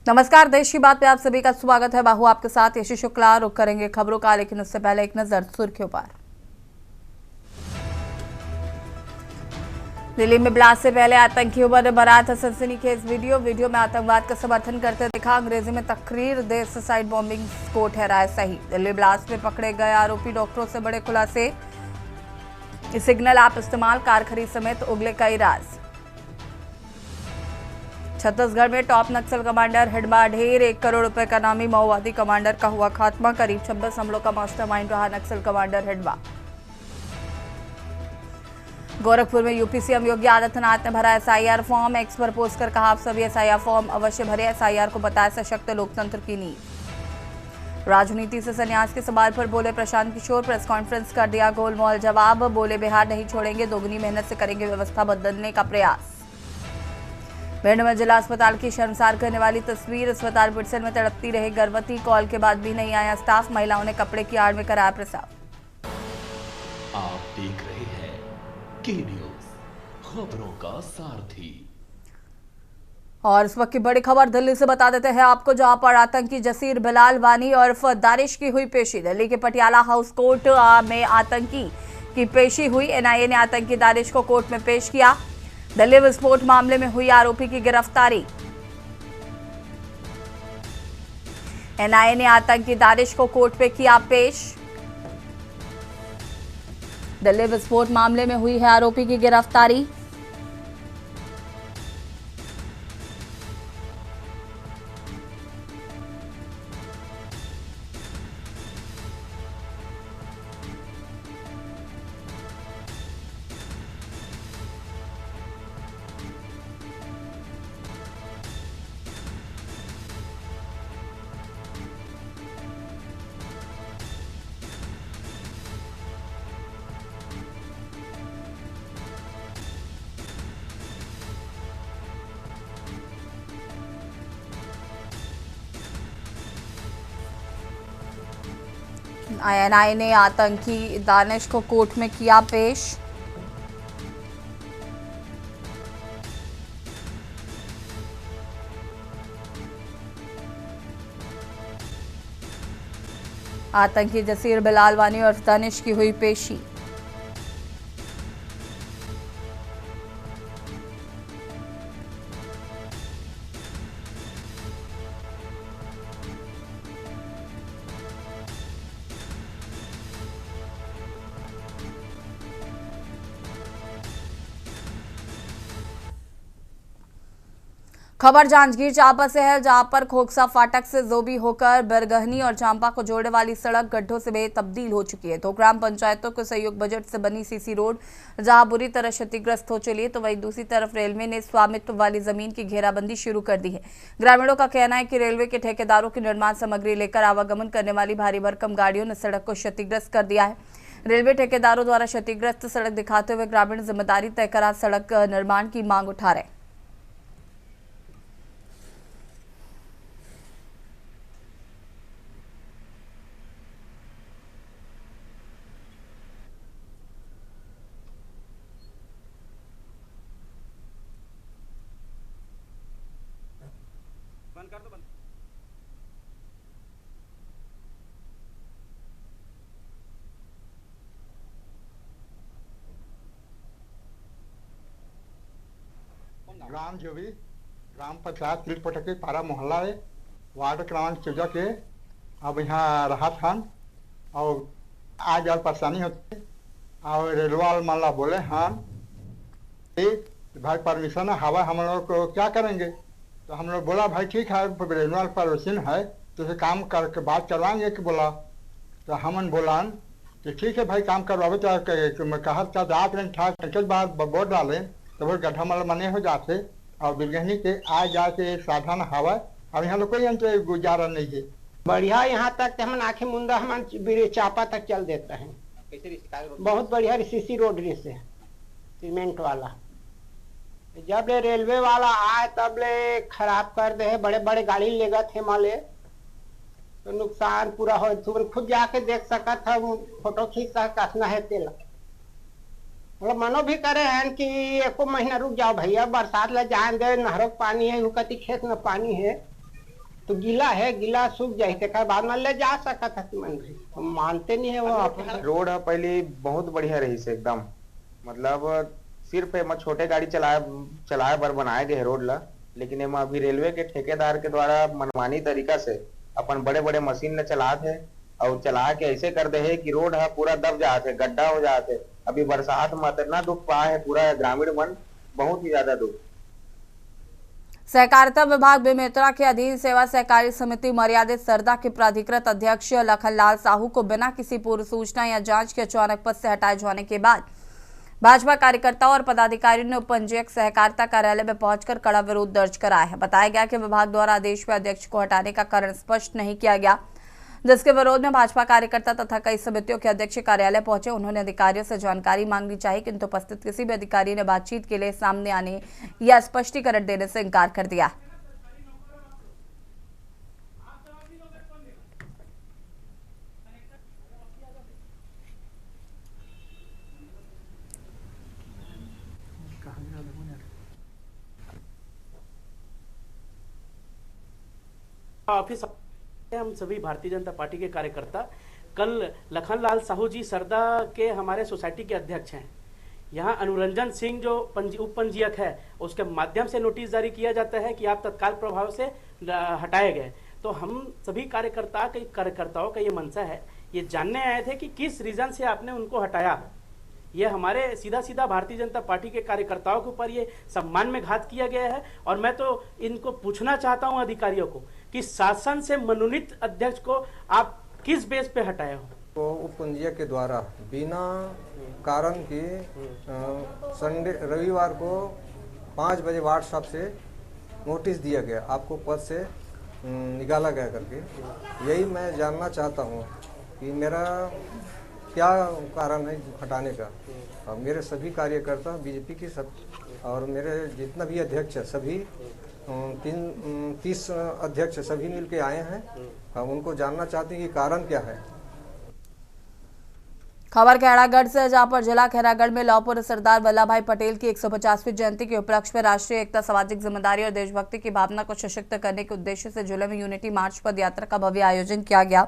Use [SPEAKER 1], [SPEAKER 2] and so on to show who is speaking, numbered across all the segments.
[SPEAKER 1] नमस्कार, देश की बात पे आप सभी का स्वागत है। बाहू आपके साथ यशी शुक्ला। रुक करेंगे खबरों का, लेकिन उससे पहले एक नजर सुर्खियों पर। दिल्ली में ब्लास्ट से पहले आतंकियों पर बना था सनसनीखेज वीडियो में आतंकवाद का समर्थन करते दिखा। अंग्रेजी में तकरीर दे सुसाइड बॉम्बिंग को ठहराया सही। दिल्ली ब्लास्ट में पकड़े गए आरोपी डॉक्टरों से बड़े खुलासे। सिग्नल ऐप इस्तेमाल, कार खरीद समेत उगले कई राज। छत्तीसगढ़ में टॉप नक्सल कमांडर हिडमा ढेर। 1 करोड़ रुपए का नामी माओवादी कमांडर का हुआ खात्मा। करीब 26 हमलों का मास्टरमाइंड रहा नक्सल कमांडर हिडमा। गोरखपुर में यूपी सीएम योगी आदित्यनाथ ने भरा एसआईआर फॉर्म। एक्स पर पोस्ट कर कहा, आप सभी एसआईआर फॉर्म अवश्य भरे। एसआईआर को बताया सशक्त लोकतंत्र की नींव। राजनीति से संन्यास के सवाल पर बोले प्रशांत किशोर। प्रेस कॉन्फ्रेंस कर दिया गोलमोल जवाब। बोले, बिहार नहीं छोड़ेंगे, दोगुनी मेहनत से करेंगे व्यवस्था बदलने का प्रयास। भिंड में जिला अस्पताल की शर्मसार करने वाली तस्वीर। अस्पताल पिटसन में तड़पती रही गर्भवती। कॉल के बाद भी नहीं आया स्टाफ। महिलाओं ने कपड़े की आड़ में कराया प्रसाव।
[SPEAKER 2] आप देख रहे हैं के न्यूज, खबरों का सारथी।
[SPEAKER 1] और इस वक्त की बड़ी खबर दिल्ली से बता देते हैं आपको, जहां पर आतंकी जसीर बिलाल वानी और दानिश की हुई पेशी। दिल्ली के पटियाला हाउस कोर्ट में आतंकी की पेशी हुई। एनआईए ने आतंकी दानिश को कोर्ट में पेश किया। दिल्ली विस्फोट मामले में हुई आरोपी की गिरफ्तारी। एनआईए ने आतंकी दानिश को कोर्ट में किया पेश। दिल्ली विस्फोट मामले में हुई है आरोपी की गिरफ्तारी। एनआईए ने आतंकी दानिश को कोर्ट में किया पेश। आतंकी जसीर बिलाल वानी और दानिश की हुई पेशी। खबर जांजगीर चांपा से है, जहां पर खोखसा फाटक से जोबी होकर बरगहनी और चांपा को जोड़ने वाली सड़क गड्ढों से तब्दील हो चुकी है। तो ग्राम पंचायतों के सहयोग बजट से बनी सीसी रोड जहां बुरी तरह क्षतिग्रस्त हो चली है, तो वहीं दूसरी तरफ रेलवे ने स्वामित्व वाली जमीन की घेराबंदी शुरू कर दी है। ग्रामीणों का कहना है कि रेलवे के ठेकेदारों की निर्माण सामग्री लेकर आवागमन करने वाली भारी भरकम गाड़ियों ने सड़क को क्षतिग्रस्त कर दिया है। रेलवे ठेकेदारों द्वारा क्षतिग्रस्त सड़क दिखाते हुए ग्रामीण जिम्मेदारी तय करा सड़क निर्माण की मांग उठा रहे।
[SPEAKER 3] बंद कर दो बंद।
[SPEAKER 4] ग्राम जो भी ग्राम पंचायत तिलपटकी पारा मोहल्ला है, वार्ड क्रमांक 14 के। अब यहाँ रहा था और आज और परेशानी होती है। और रेलवे वाले माला बोले हाँ भाई परमिशन है, हवा हम लोग को क्या करेंगे। तो हम लोग बोला भाई ठीक है, रेलवे वाला परमिशन है तो उसे काम करके बात करवाएंगे कि बोला। तो हमन बोला कि ठीक है भाई काम करवावे। तो कहा रात में ठा बाहर बोर्ड डाले तो वो गड्ढा माल मने हो जाते और बिरगहनी के आ जाके साधन हवा। अब यहाँ लोग कोई गुजारा नहीं है।
[SPEAKER 5] बढ़िया यहाँ तक हम आखे मुंदा हम चापा तक चल देता है। बहुत बढ़िया सीसी रोड से सीमेंट वाला। जब ले रेलवे वाला आए तब ले खराब कर दे, बड़े बड़े गाड़ी लेगा थे माले तो नुकसान पूरा हो। तुम खुद जाके देख सका था, फोटो खींच सका कसना है तेल। मतलब मनो भी करे हैं कि एको महीना रुक जाओ भैया, बरसात ले जाए दे, नहरों पानी है, कति खेत में पानी है तो गीला है, गीला सूख जाए तेकर बाद में ले जा सकता था तुमन भी, हम मानते नहीं है वो अपन।
[SPEAKER 3] रोड है पहले बहुत बढ़िया रही से एकदम, मतलब सिर्फ एमा छोटे गाड़ी चलाए बर बनाए गए रोड ला, लेकिन एमा अभी रेलवे के ठेकेदार के द्वारा मनमानी तरीका से अपन बड़े बड़े मशीन ने चलाते है और चला के ऐसे कर दे है कि रोड है पूरा दब जाते, गड्ढा हो जाते। अभी बरसात में इतना दुख पाए है पूरा ग्रामीण मन, बहुत ही ज्यादा दुख।
[SPEAKER 1] सहकारिता विभाग बेमेतरा के अधीन सेवा सहकारी समिति मर्यादित सरदा के प्राधिकृत अध्यक्ष लखनलाल साहू को बिना किसी पूर्व सूचना या जांच के अचानक पद से हटाए जाने के बाद भाजपा कार्यकर्ताओं और पदाधिकारियों ने उपपंजीयक सहकारिता कार्यालय में पहुंचकर कड़ा विरोध दर्ज कराया है। बताया गया कि विभाग द्वारा आदेश में अध्यक्ष को हटाने का कारण स्पष्ट नहीं किया गया, जिसके विरोध में भाजपा कार्यकर्ता तथा कई समितियों के अध्यक्ष कार्यालय पहुंचे। उन्होंने अधिकारियों से जानकारी मांगनी चाहिए, किंतु उपस्थित किसी भी अधिकारी ने बातचीत के लिए सामने आने या स्पष्टीकरण देने से इनकार कर दिया।
[SPEAKER 6] ऑफिस हम सभी भारतीय जनता पार्टी के कार्यकर्ता कल लखनलाल साहू जी सरदा के हमारे सोसाइटी के अध्यक्ष हैं। यहाँ अनुरंजन सिंह जो उप पंजीयक है उसके माध्यम से नोटिस जारी किया जाता है कि आप तत्काल प्रभाव से हटाए गए। तो हम सभी कार्यकर्ताओं का ये मंशा है, ये जानने आए थे कि किस रीजन से आपने उनको हटाया। ये हमारे सीधा भारतीय जनता पार्टी के कार्यकर्ताओं के ऊपर ये सम्मान में घात किया गया है। और मैं तो इनको पूछना चाहता हूं अधिकारियों को कि शासन से मनोनीत अध्यक्ष को आप किस बेस पे हटाए हो।
[SPEAKER 7] तो उपपंजीयक के द्वारा बिना कारण के संडे रविवार को 5 बजे व्हाट्सएप से नोटिस दिया गया, आपको पद से निकाला गया करके। यही मैं जानना चाहता हूँ कि मेरा क्या कारण है हटाने का। और मेरे सभी कार्यकर्ता बीजेपी की सब और मेरे जितना भी अध्यक्ष है सभी 30 अध्यक्ष सभी मिलके आए हैं। हम उनको जानना चाहते हैं कि कारण क्या है।
[SPEAKER 1] खबर खैरागढ़ से, जहां पर जिला खैरागढ़ में लौह पुरुष सरदार वल्लभ भाई पटेल की 150वीं जयंती के उपलक्ष्य में राष्ट्रीय एकता, सामाजिक जिम्मेदारी और देशभक्ति की भावना को सशक्त करने के उद्देश्य से जिले में यूनिटी मार्च पद यात्रा का भव्य आयोजन किया गया।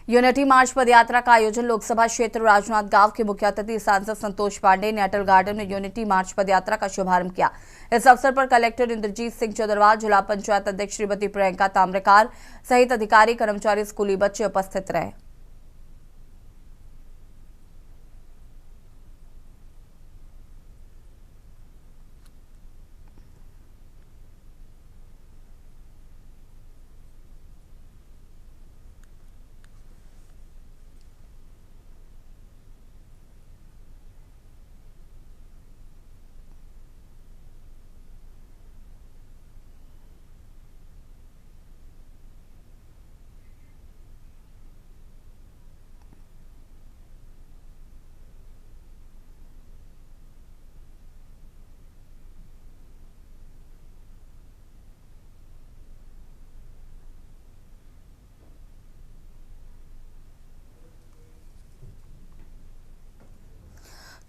[SPEAKER 1] यूनिटी मार्च पद यात्रा का आयोजन लोकसभा क्षेत्र राजनांदगांव के मुख्य अतिथि सांसद संतोष पांडे ने अटल गार्डन में यूनिटी मार्च पद यात्रा का शुभारंभ किया। इस अवसर पर कलेक्टर इंद्रजीत सिंह चंद्रवाल, जिला पंचायत अध्यक्ष श्रीमती प्रियंका ताम्रकार सहित अधिकारी, कर्मचारी, स्कूली बच्चे उपस्थित रहे।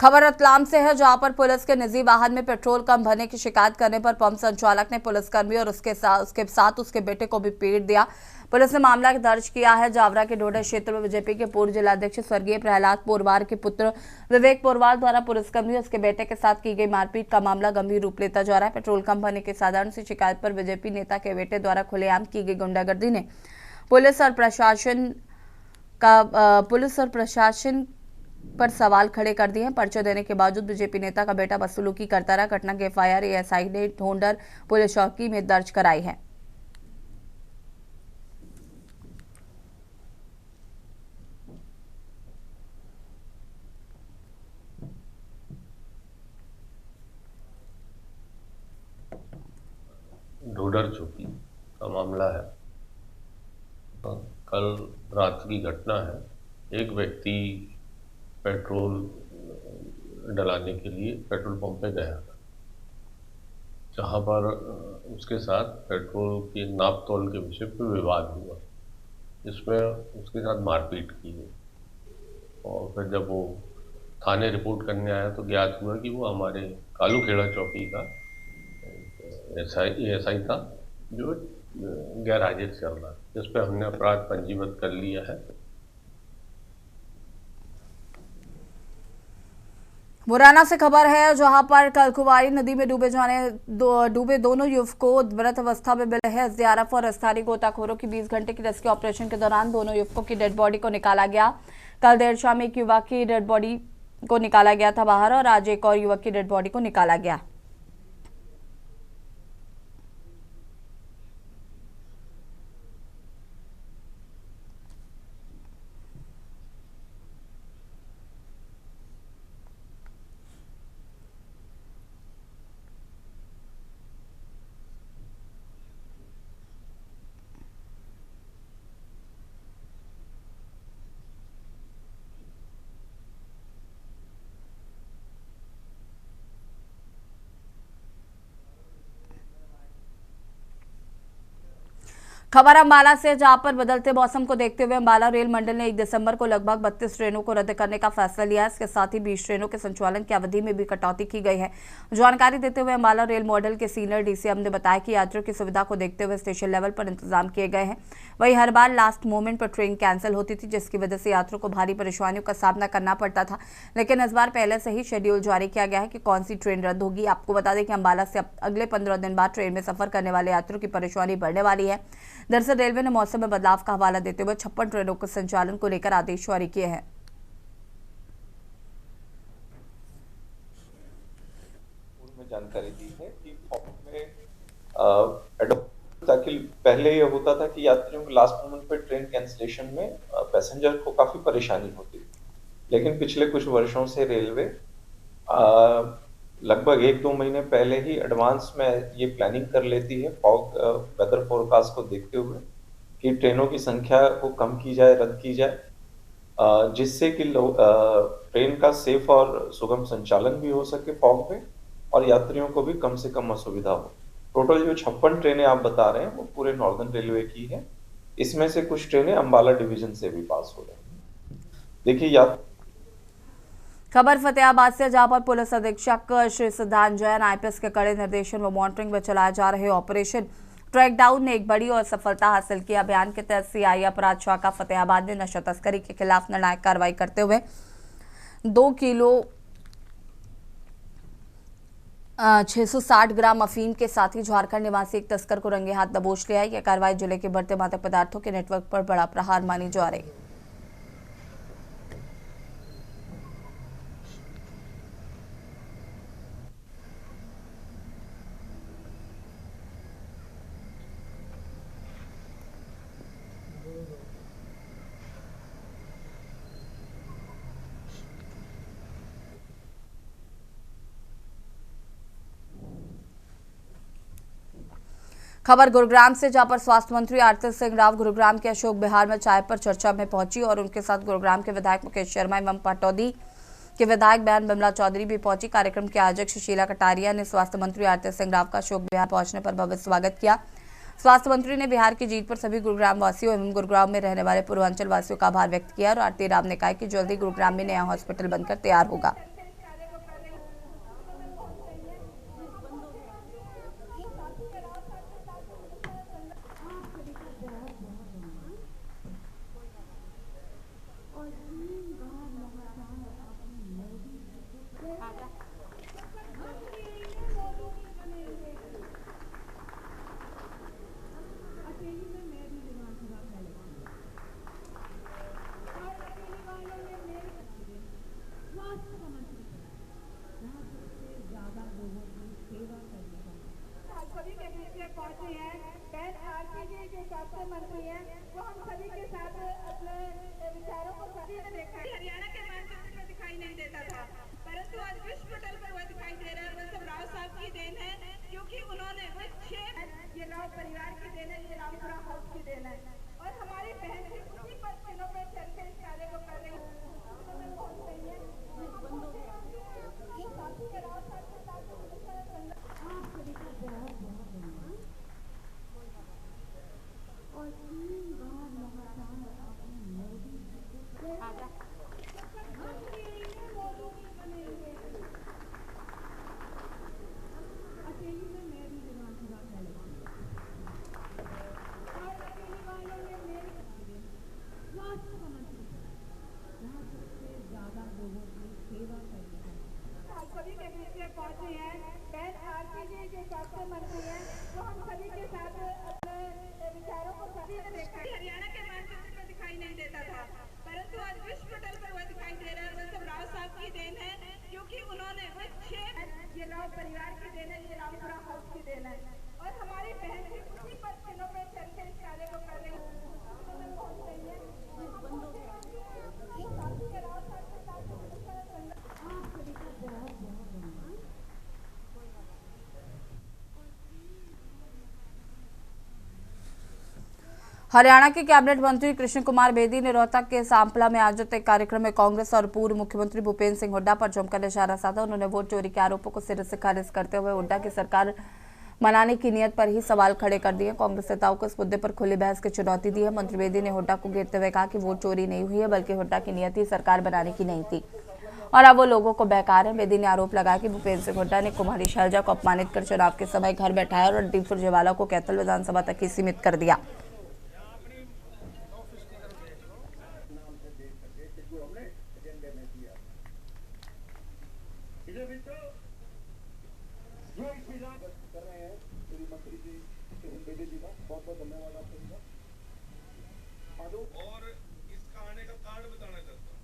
[SPEAKER 1] खबर रतलाम से है, जहां पर पुलिस के निजी वाहन में पेट्रोल कम भरने की शिकायत करने पर पंप संचालक ने पुलिसकर्मी और उसके साथ उसके बेटे को भी पीट दिया। पुलिस ने मामला दर्ज किया है। जावरा के डोडा क्षेत्र में बीजेपी के पूर्व जिलाध्यक्ष स्वर्गीय प्रहलाद पोरवार के पुत्र विवेक पोरवार द्वारा पुलिसकर्मी और उसके बेटे के साथ की गई मारपीट का मामला गंभीर रूप लेता जा रहा है। पेट्रोल कम भरने की साधारण सी शिकायत पर बीजेपी नेता के बेटे द्वारा खुलेआम की गई गुंडागर्दी ने पुलिस और प्रशासन पर सवाल खड़े कर दिए हैं। पर्चा देने के बावजूद बीजेपी नेता का बेटा बदसलूकी करता रहा। घटना की एफआईआर एएसआई ने ढोंडर पुलिस चौकी में दर्ज कराई है।
[SPEAKER 8] ढोडर चौकी का मामला है। कल रात की घटना है। एक व्यक्ति पेट्रोल डलाने के लिए पेट्रोल पंप पे गया, जहां पर उसके साथ पेट्रोल के नाप तोल के विषय पर विवाद हुआ। इसमें उसके साथ मारपीट की गई और फिर जब वो थाने रिपोर्ट करने आया तो ज्ञात हुआ कि वो हमारे कालू खेड़ा चौकी का एएसआई था जो गैर हाजिर चल रहा है, जिस पर हमने अपराध पंजीबद्ध कर लिया है।
[SPEAKER 1] मुरैना से खबर है, जहां पर कल कुंवारी नदी में डूबे दोनों युवकों मृत अवस्था में मिले हैं। एसडीआरएफ और स्थानीय गोताखोरों की 20 घंटे की रेस्क्यू ऑपरेशन के दौरान दोनों युवकों की डेड बॉडी को निकाला गया। कल देर शाम एक युवक की डेड बॉडी को निकाला गया था बाहर और आज एक और युवक की डेड बॉडी को निकाला गया। खबर अंबाला से, जहां पर बदलते मौसम को देखते हुए अंबाला रेल मंडल ने 1 दिसंबर को लगभग 32 ट्रेनों को रद्द करने का फैसला लिया है। इसके साथ ही 20 ट्रेनों के संचालन की अवधि में भी कटौती की गई है। जानकारी देते हुए अंबाला रेल मॉडल के सीनियर डीसीएम ने बताया कि यात्रियों की सुविधा को देखते हुए स्टेशन लेवल पर इंतजाम किए गए हैं। वहीं हर बार लास्ट मोमेंट पर ट्रेन कैंसिल होती थी, जिसकी वजह से यात्रियों को भारी परेशानियों का सामना करना पड़ता था। लेकिन इस बार पहले से ही शेड्यूल जारी किया गया है कि कौन सी ट्रेन रद्द होगी। आपको बता दें कि अंबाला से अगले 15 दिन बाद ट्रेन में सफर करने वाले यात्रियों की परेशानी बढ़ने वाली है। दरअसल रेलवे ने मौसम में बदलाव का हवाला देते हुए 56 ट्रेनों के संचालन को लेकर आदेश जारी किए हैं।
[SPEAKER 9] जानकारी दी है कि फॉर्म में ताकि पहले ये होता था कि यात्रियों को लास्ट मोमेंट पे ट्रेन कैंसिलेशन में पैसेंजर को काफी परेशानी होती थी, लेकिन पिछले कुछ वर्षों से रेलवे लगभग 1-2 महीने पहले ही एडवांस में ये प्लानिंग कर लेती है फॉग वेदर फोरकास्ट को देखते हुए कि ट्रेनों की संख्या को कम की जाए, रद्द की जाए, जिससे कि ट्रेन का सेफ और सुगम संचालन भी हो सके फॉग में और यात्रियों को भी कम से कम असुविधा हो। टोटल जो 56 ट्रेनें आप बता रहे हैं वो पूरे नॉर्दर्न रेलवे की है। इसमें से कुछ ट्रेनें अंबाला डिवीजन से भी पास हो रही हैं। देखिए
[SPEAKER 1] खबर फतेहाबाद से, जहां पर पुलिस अधीक्षक श्री सिद्धांत जैन आईपीएस के कड़े निर्देशन व मॉनिटरिंग में चलाए जा रहे ऑपरेशन ट्रैक डाउन ने एक बड़ी और सफलता हासिल की। अभियान के तहत सीआई अपराध शाखा फतेहाबाद ने नशा तस्करी के खिलाफ निर्णायक कार्रवाई करते हुए 2 किलो 660 ग्राम अफीम के साथ ही झारखंड निवासी एक तस्कर को रंगे हाथ दबोच लिया है। यह कार्रवाई जिले के बढ़ते मादक पदार्थों के नेटवर्क पर बड़ा प्रहार मानी जा रही है। खबर गुरुग्राम से, जहां पर स्वास्थ्य मंत्री आरती सिंह राव गुरुग्राम के अशोक विहार में चाय पर चर्चा में पहुंची और उनके साथ गुरुग्राम के विधायक मुकेश शर्मा एवं पटौदी के विधायक बहन बिमला चौधरी भी पहुंची। कार्यक्रम के आयोजक सुशीला कटारिया ने स्वास्थ्य मंत्री आरती सिंह राव का अशोक विहार पहुंचने पर भव्य स्वागत किया। स्वास्थ्य मंत्री ने बिहार की जीत पर सभी गुरुग्राम वासियों एवं गुरुग्राम में रहने वाले पूर्वांचल वासियों का आभार व्यक्त किया और आरती राव ने कहा कि जल्दी गुरुग्राम में नया हॉस्पिटल बनकर तैयार होगा।
[SPEAKER 10] मंत्री हैं वो हम सभी के साथ अपने विचारों को सभी ने देखा। हरियाणा के मानचित्र में दिखाई नहीं देता था, परंतु आज विश्व पटल पर वह दिखाई दे रहा है। वो सब राव साहब की देन है, क्योंकि उन्होंने वो 6 ये राव परिवार की देन है, ये रामपुरा हाउस की देन है और हमारी बहन भी उसी पर दिनों में चलकर इस कार्य को कर रही है।
[SPEAKER 1] हरियाणा के कैबिनेट मंत्री कृष्ण कुमार बेदी ने रोहतक के सांपला में आयोजित एक कार्यक्रम में कांग्रेस और पूर्व मुख्यमंत्री भूपेंद्र सिंह हुड्डा पर जमकर निशाना साधा। उन्होंने वोट चोरी के आरोपों को सिरे से खारिज करते हुए हुड्डा की सरकार मनाने की नीयत पर ही सवाल खड़े कर दिए। कांग्रेस नेताओं को इस मुद्दे पर खुली बहस की चुनौती दी है। मंत्री बेदी ने हुड्डा को घेरते हुए कहा कि वोट चोरी नहीं हुई है, बल्कि हुड्डा की नीयत ही सरकार बनाने की नहीं थी और अब वो लोगों को बहका रहे हैं। बेदी ने आरोप लगाया कि भूपेंद्र सिंह हुड्डा ने कुमारी शैलजा को अपमानित कर चुनाव के समय घर बैठाया और रणदीप सुरजेवाला को कैथल विधानसभा तक ही सीमित कर दिया।
[SPEAKER 11] और इसका आने का कारण बताना चाहता हूं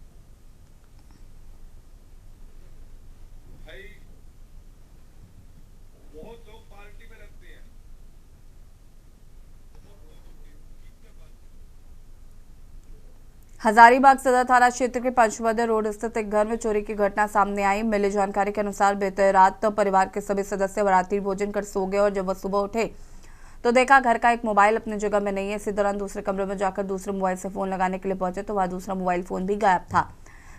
[SPEAKER 11] भाई, बहुत लोग पार्टी में रखते हैं,
[SPEAKER 1] हजारीबाग सदर थाना क्षेत्र के पंचवद्य रोड स्थित एक घर में चोरी की घटना सामने आई। मिली जानकारी के अनुसार बीते रात परिवार के सभी सदस्य रात्रि भोजन कर सो गए और जब वह सुबह उठे तो देखा घर का एक मोबाइल अपनी जगह में नहीं है। इसी दौरान दूसरे कमरे में जाकर दूसरे मोबाइल से फोन लगाने के लिए पहुंचे तो वह दूसरा मोबाइल फोन भी गायब था।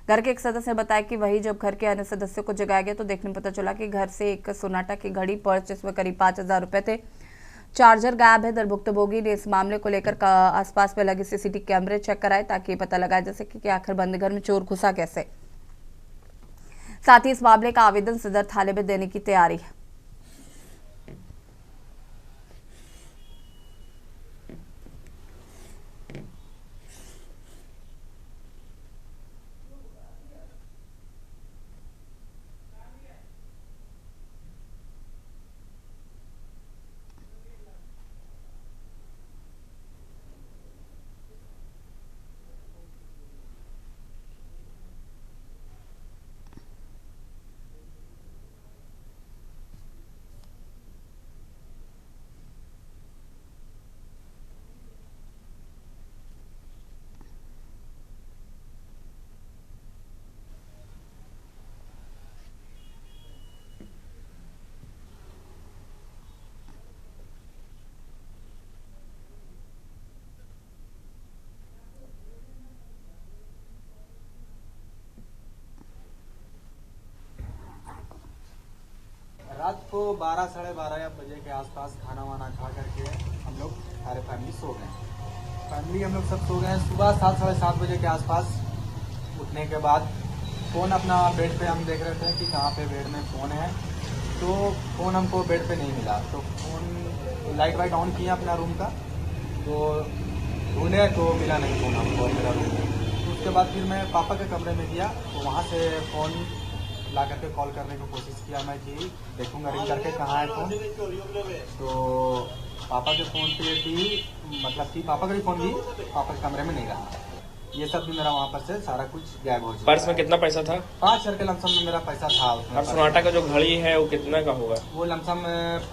[SPEAKER 1] घर के एक सदस्य ने बताया कि वही जब घर के अन्य सदस्यों को जगाया गया तो देखने में पता चला कि घर से एक सोनाटा की घड़ी, पर्स जिसमें करीब 5,000 रुपए थे, चार्जर गायब है। दरभुक्तभोगी ने इस मामले को लेकर आसपास में लगे सीसीटीवी कैमरे चेक कराए ताकि पता लगाया जा सके कि आखिर बंद घर में चोर घुसा कैसे। साथ ही इस मामले का आवेदन सदर थाने में देने की तैयारी है।
[SPEAKER 12] रात को 12 साढ़े 12 बजे के आसपास खाना वाना खा करके हम लोग सारे फैमिली सो गए। फैमिली हम लोग सब सो गए। सुबह 7 साढ़े 7 बजे के आसपास उठने के बाद फ़ोन अपना बेड पे हम देख रहे थे कि कहाँ पे बेड में फ़ोन है, तो फ़ोन हमको बेड पे नहीं मिला। तो फ़ोन लाइट वाइट ऑन किया अपना रूम का, तो ढूंढे तो मिला नहीं फ़ोन हमको मेरा रूम में। तो उसके बाद फिर मैं पापा के कमरे में गया तो वहाँ से फ़ोन ला करके कॉल करने की कोशिश किया मैं कि देखूंगा रिंग करके कहाँ है फ़ोन। तो पापा के फ़ोन पे भी मतलब कि पापा का भी फ़ोन भी पापा के कमरे में नहीं रहा। ये सब भी मेरा वहाँ पर से सारा कुछ गायब हो चुका।
[SPEAKER 13] पर्स में कितना पैसा था?
[SPEAKER 12] 5,000 के लमसम में मेरा पैसा था उसमें।
[SPEAKER 13] और सोनाटा का जो घड़ी है वो कितना का होगा?
[SPEAKER 12] वो लमसम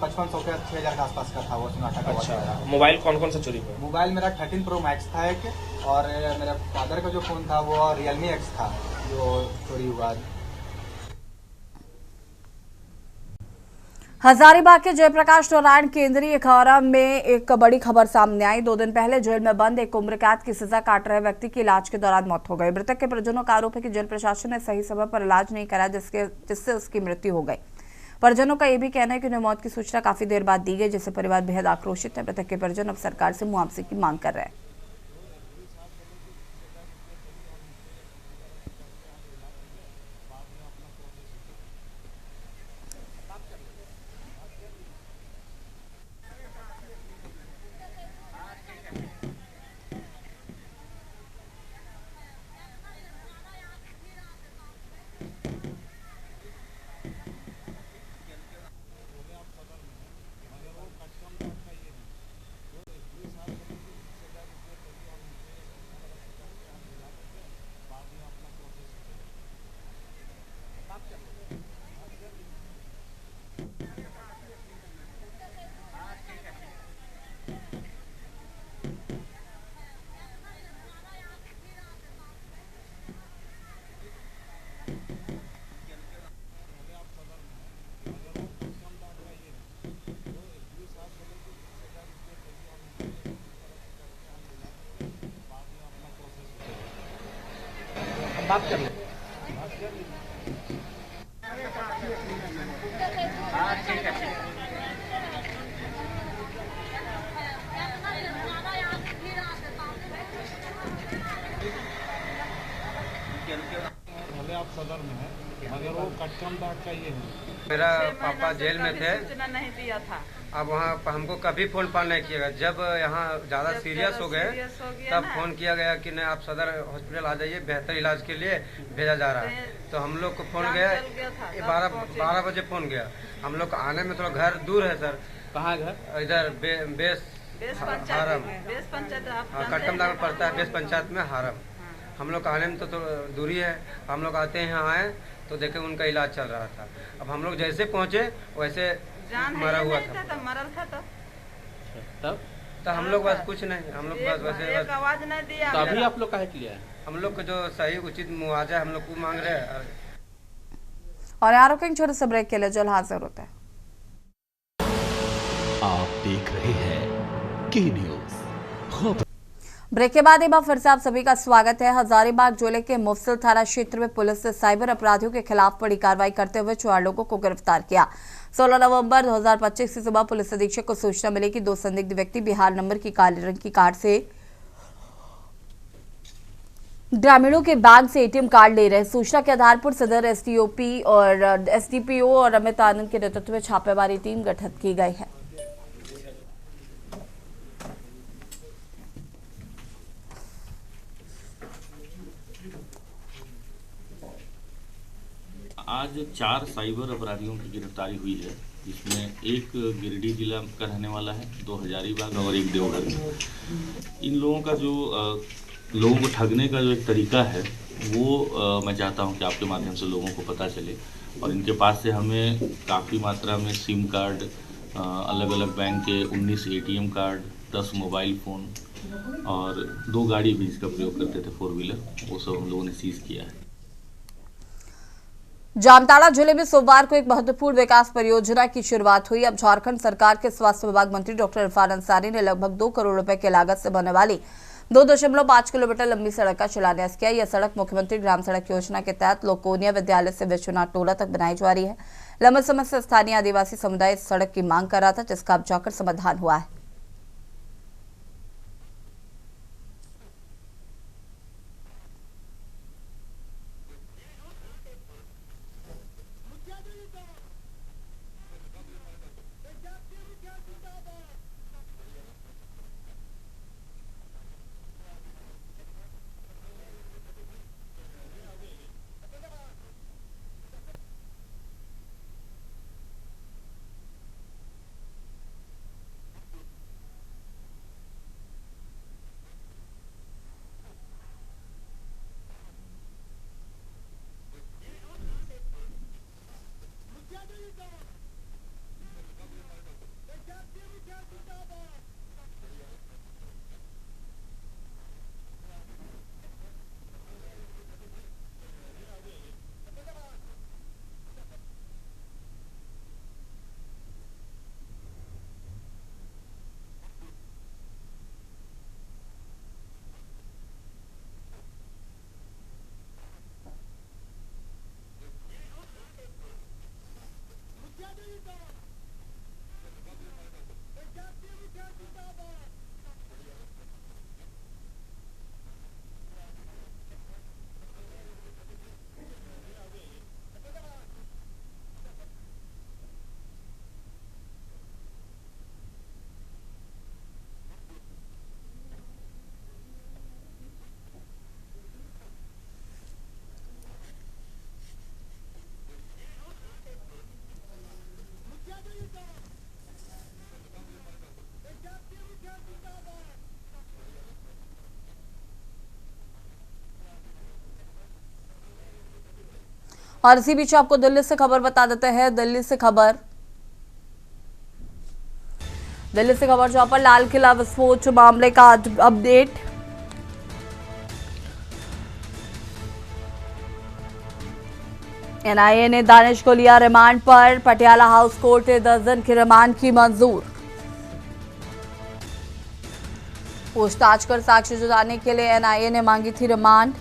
[SPEAKER 12] 5500 के 6,000 के आसपास का था वो सोनाटा का।
[SPEAKER 13] अच्छा, मोबाइल कौन कौन सा चोरी हुआ?
[SPEAKER 12] मोबाइल मेरा 13 Pro Max था एक, और मेरे फादर का जो फ़ोन था वो Realme X था जो चोरी हुआ।
[SPEAKER 1] हजारीबाग के जयप्रकाश नारायण केंद्रीय कारा में एक बड़ी खबर सामने आई। 2 दिन पहले जेल में बंद एक उम्र कैद की सजा काट रहे व्यक्ति की इलाज के दौरान मौत हो गई। मृतक के परिजनों का आरोप है कि जेल प्रशासन ने सही समय पर इलाज नहीं कराया जिससे उसकी मृत्यु हो गई। परिजनों का यह भी कहना है कि उन्हें मौत की सूचना काफी देर बाद दी गई, जिससे परिवार बेहद आक्रोशित है। मृतक के परिजन अब सरकार से मुआवजे की मांग कर रहे हैं।
[SPEAKER 6] बात कर ले। हाँ ठीक है।
[SPEAKER 14] भले आप सदर में हैं मगर वो कटकम दाग का ये है।
[SPEAKER 15] मेरा पापा जेल में थे,
[SPEAKER 16] सूचना नहीं दिया था।
[SPEAKER 15] अब वहाँ हमको कभी फोन फान नहीं किया गया। जब यहाँ ज़्यादा सीरियस हो गए तब फोन किया गया कि नहीं आप सदर हॉस्पिटल आ जाइए, बेहतर इलाज के लिए भेजा जा रहा है। तो हम लोग को फोन गया 12 बजे फोन गया। हम लोग को आने में थोड़ा घर दूर है सर।
[SPEAKER 6] कहाँ घर?
[SPEAKER 15] इधर बेस हारम, कट्टम दाग में पड़ता है, बेस पंचायत में हारम। हम लोग आने में तो दूरी है। हम लोग आते हैं यहाँ आए तो देखे उनका इलाज चल रहा था। अब हम लोग जैसे पहुँचे वैसे मरा हुआ था।
[SPEAKER 16] मरल था
[SPEAKER 6] तब
[SPEAKER 15] हम लोग बस कुछ नहीं, हम लोग बस वैसे
[SPEAKER 16] आवाज नहीं दिया।
[SPEAKER 6] तो अभी आप लोग काहे के लिए आए?
[SPEAKER 15] हम लोग को जो सही उचित मुआवजा हम लोग को मांग रहे हैं।
[SPEAKER 1] और यहाँ रुकेंगे छोटे से ब्रेक के लिए, जल्द हाजिर होते हैं।
[SPEAKER 2] आप देख रहे हैं के न्यूज़ खबर।
[SPEAKER 1] ब्रेक के बाद एक बार फिर से आप सभी का स्वागत है। हजारीबाग जिले के मुफस्सिल थाना क्षेत्र में पुलिस ने साइबर अपराधियों के खिलाफ बड़ी कार्रवाई करते हुए 4 लोगों को गिरफ्तार किया। 16 नवंबर 2025 की सुबह पुलिस अधीक्षक को सूचना मिली कि 2 संदिग्ध व्यक्ति बिहार नंबर की काले रंग की कार से ग्रामीणों के बैंक से एटीएम कार्ड ले रहे। सूचना के आधार पर सदर एसडीओपी और एसडीपीओ और अमित आनंद के नेतृत्व में छापेमारी टीम गठित की गई है।
[SPEAKER 17] आज 4 साइबर अपराधियों की गिरफ्तारी हुई है, जिसमें एक गिरिडीह जिला का रहने वाला है, 2 हजारीबाग और एक देवघर। इन लोगों का जो लोगों को ठगने का जो एक तरीका है वो मैं चाहता हूं कि आपके माध्यम से लोगों को पता चले। और इनके पास से हमें काफ़ी मात्रा में सिम कार्ड, अलग अलग बैंक के 19 एटीएम कार्ड, 10 मोबाइल फ़ोन और 2 गाड़ी भी इसका प्रयोग करते थे, 4 व्हीलर, वो सब हम लोगों ने सीज किया है।
[SPEAKER 1] जामताड़ा जिले में सोमवार को एक महत्वपूर्ण विकास परियोजना की शुरुआत हुई। अब झारखंड सरकार के स्वास्थ्य विभाग मंत्री डॉक्टर इरफान अंसारी ने लगभग 2 करोड़ रुपए की लागत से बनने वाली 2.5 किलोमीटर लंबी सड़क का शिलान्यास किया। यह सड़क मुख्यमंत्री ग्राम सड़क योजना के तहत लोकोनिया विद्यालय से विश्वनाथ टोला तक बनाई जा रही है। लंबे समय से स्थानीय आदिवासी समुदाय इस सड़क की मांग कर रहा था, जिसका अब जाकर समाधान हुआ है। और इसी बीच आपको दिल्ली से खबर बता देते हैं। दिल्ली से खबर जहां पर लाल किला विस्फोट मामले का अपडेट। एनआईए ने दानिश को लिया रिमांड पर। पटियाला हाउस कोर्ट ने 10 दिन की रिमांड की मंजूर। पूछताछ कर साक्ष्य जुटाने के लिए एनआईए ने मांगी थी रिमांड।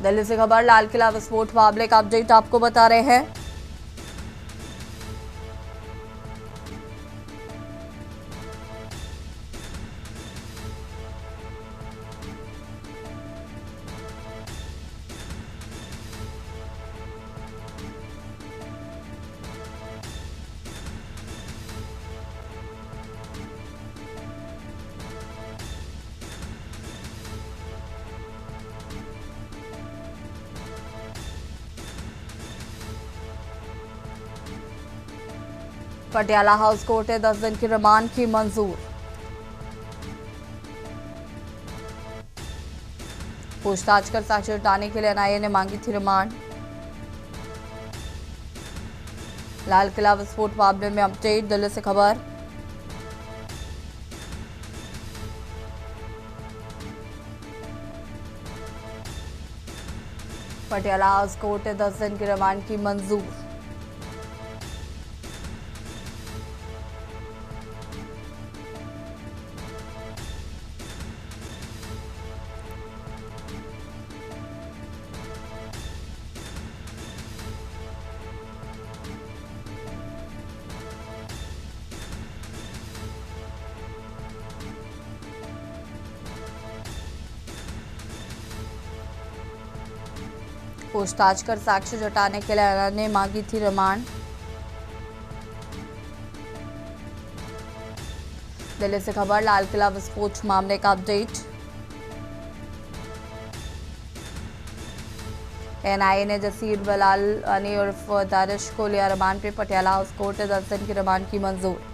[SPEAKER 1] दिल्ली से खबर, लाल किला विस्फोट मामले का अपडेट आपको बता रहे हैं। पटियाला हाउस कोर्ट ने 10 दिन की रिमांड की मंजूर। पूछताछ कर साक्ष्य जुटाने के लिए एनआईए ने मांगी थी रिमांड। लाल किला विस्फोट मामले में अपडेट, दिल्ली से खबर। पटियाला हाउस कोर्ट ने 10 दिन की रिमांड की मंजूर। पूछताछ कर साक्ष्य जुटाने के लिए एनआईए ने मांगी थी रिमांड। दिल्ली से खबर, लाल किला विस्फोट मामले का अपडेट। एनआईए ने जसीर बलानी उर्फ दानिश को लिया रिमांड पे। पटियाला हाउस कोर्ट ने 10 दिन की रिमांड की मंजूर।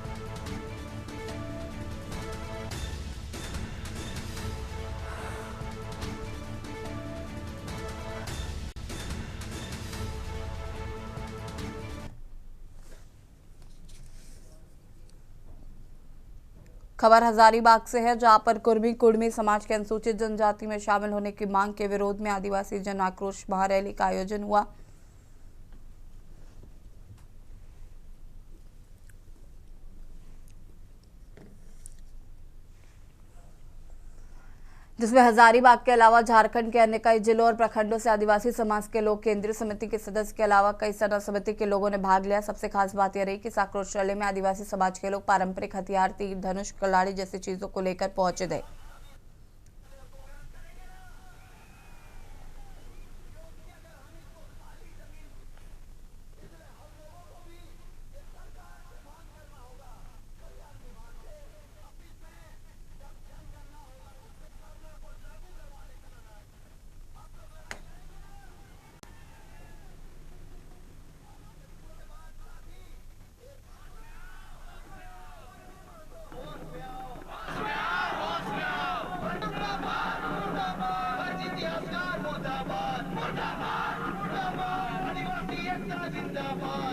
[SPEAKER 1] खबर हजारीबाग से है, जहां पर कुर्मी समाज के अनुसूचित जनजाति में शामिल होने की मांग के विरोध में आदिवासी जन आक्रोश महारैली का आयोजन हुआ, जिसमें हजारीबाग के अलावा झारखंड के अन्य कई जिलों और प्रखंडों से आदिवासी समाज के लोग, केंद्रीय समिति के सदस्य के अलावा कई सना समिति के लोगों ने भाग लिया। सबसे खास बात यह रही कि इस आक्रोश रैली में आदिवासी समाज के लोग पारंपरिक हथियार, तीर, धनुष, कलाड़ी जैसी चीजों को लेकर पहुंचे थे।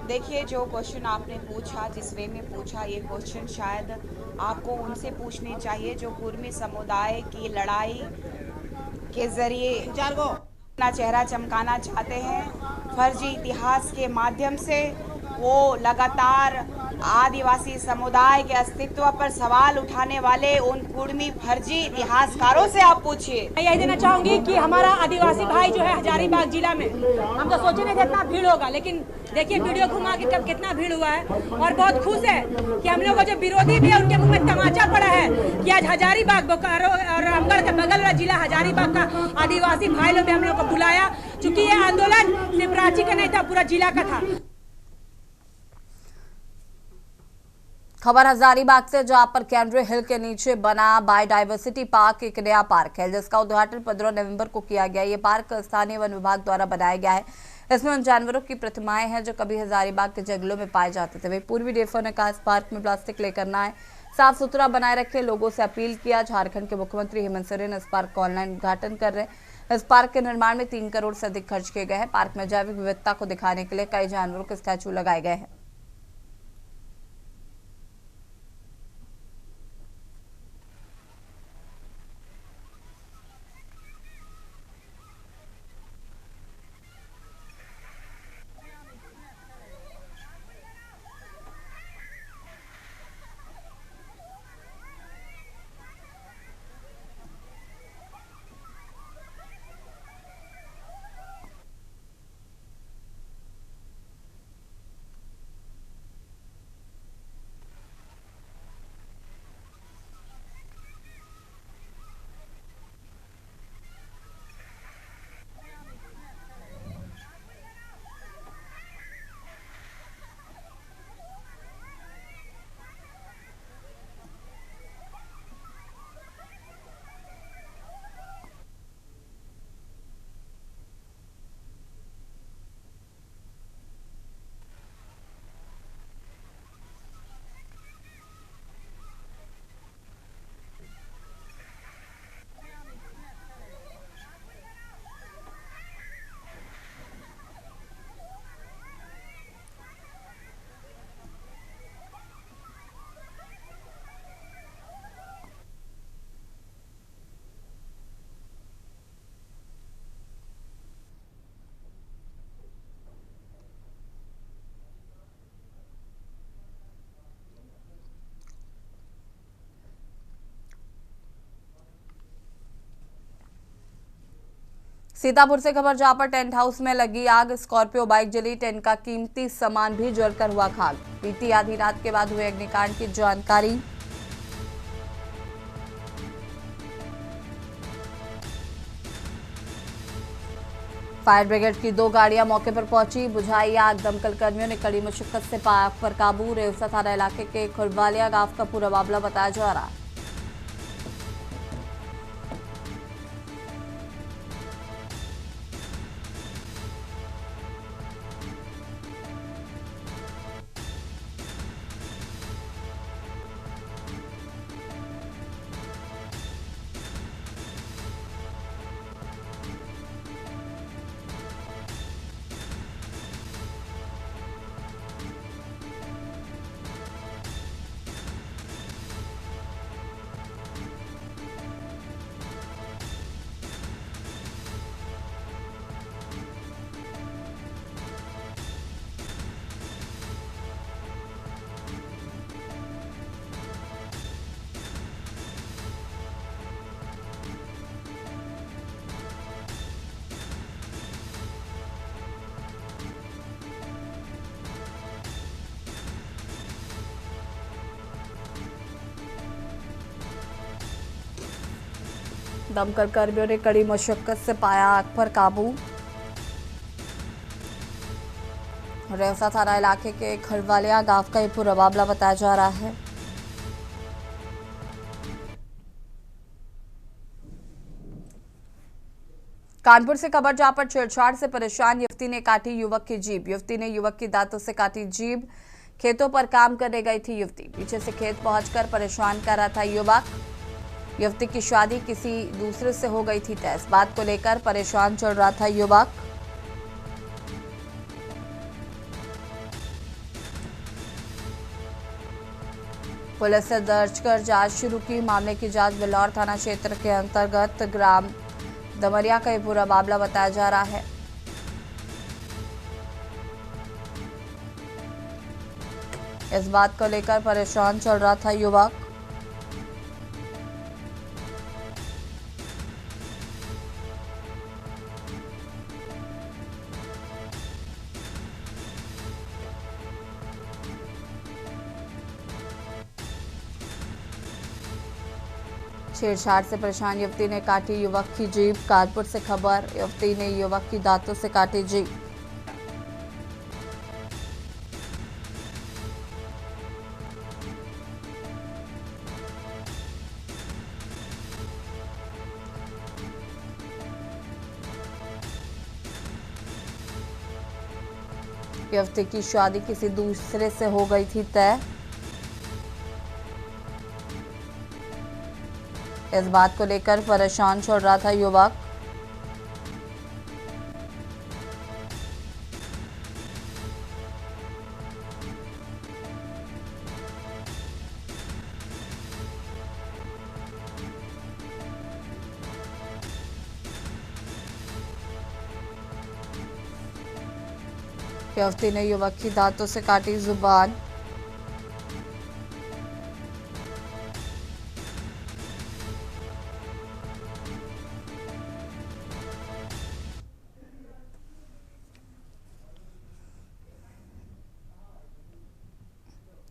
[SPEAKER 16] देखिए, जो क्वेश्चन आपने पूछा, जिस वे में पूछा, ये क्वेश्चन शायद आपको उनसे पूछने चाहिए जो कुर्मी समुदाय की लड़ाई के जरिए अपना चेहरा चमकाना चाहते हैं। फर्जी इतिहास के माध्यम से वो लगातार आदिवासी समुदाय के अस्तित्व पर सवाल उठाने वाले उन कुर्मी फर्जी इतिहासकारों से आप पूछिए।
[SPEAKER 18] मैं यही देना चाहूंगी कि हमारा आदिवासी भाई जो है हजारीबाग जिला में, हम तो सोचे नहीं थे इतना भीड़ होगा, लेकिन देखिए वीडियो घुमा के कब कितना भीड़ हुआ है। और बहुत खुश है कि हम लोग जो विरोधी भी है उनके मुंह में तमाचा पड़ा है कि आज हजारीबाग, बोकारो और रामगढ़ के बगल वाला जिला हजारीबाग का आदिवासी भाई लोग ने हम लोग को बुलाया, चूंकि ये आंदोलन सिर्फ रांची का नहीं था, पूरा जिला का था।
[SPEAKER 1] खबर हजारीबाग से, जहां पर कैंड्रे हिल के नीचे बना बायोडायवर्सिटी पार्क एक नया पार्क है, जिसका उद्घाटन 15 नवंबर को किया गया। ये पार्क स्थानीय वन विभाग द्वारा बनाया गया है। इसमें उन जानवरों की प्रतिमाएं हैं जो कभी हजारीबाग के जंगलों में पाए जाते थे। वही पूर्वी डेफो ने कहा इस पार्क में प्लास्टिक लेकर ना आए, साफ सुथरा बनाए रखे, लोगों से अपील किया। झारखंड के मुख्यमंत्री हेमंत सोरेन इस पार्क का ऑनलाइन उद्घाटन कर रहे हैं। इस पार्क के निर्माण में 3 करोड़ से अधिक खर्च किए गए हैं। पार्क में जैविक विविधता को दिखाने के लिए कई जानवरों के स्टैचू लगाए गए हैं। सीतापुर से खबर जहां पर टेंट हाउस में लगी आग, स्कॉर्पियो बाइक जली, टेंट का कीमती सामान भी जलकर हुआ खाक। बीती आधी रात के बाद हुए अग्निकांड की जानकारी। फायर ब्रिगेड की 2 गाड़ियां मौके पर पहुंची, बुझाई आग। दमकल कर्मियों ने कड़ी मुशक्कत से पाया आग पर काबू। रेवसा थाना इलाके के खुरवालिया गांव का पूरा मामला बताया जा रहा है। दमकल कर्मियों ने कड़ी मशक्कत से पाया आग पर काबू। रेवसा थाना इलाके के खड़वालिया गांव का ये पूरा मामला बताया जा रहा है। कानपुर से खबर जहां पर छेड़छाड़ से परेशान युवती ने काटी युवक की जीभ। युवती ने युवक की दांतों से काटी जीभ। खेतों पर काम करने गई थी युवती, पीछे से खेत पहुंचकर परेशान कर रहा था युवक। युवती की शादी किसी दूसरे से हो गई थी तय। इस बात को लेकर परेशान चल रहा था युवक। पुलिस ने दर्ज कर जांच शुरू की। मामले की जांच बिल्लौर थाना क्षेत्र के अंतर्गत ग्राम दमरिया का ये पूरा मामला बताया जा रहा है। इस बात को लेकर परेशान चल रहा था युवक। छेड़छाड़ से परेशान युवती ने काटी युवक की जीभ। कानपुर से खबर, युवती ने युवक की दांतों से काटी जीभ। युवती की शादी किसी दूसरे से हो गई थी तय। इस बात को लेकर परेशान चल रहा था युवक। युवती ने युवक की दांतों से काटी जुबान।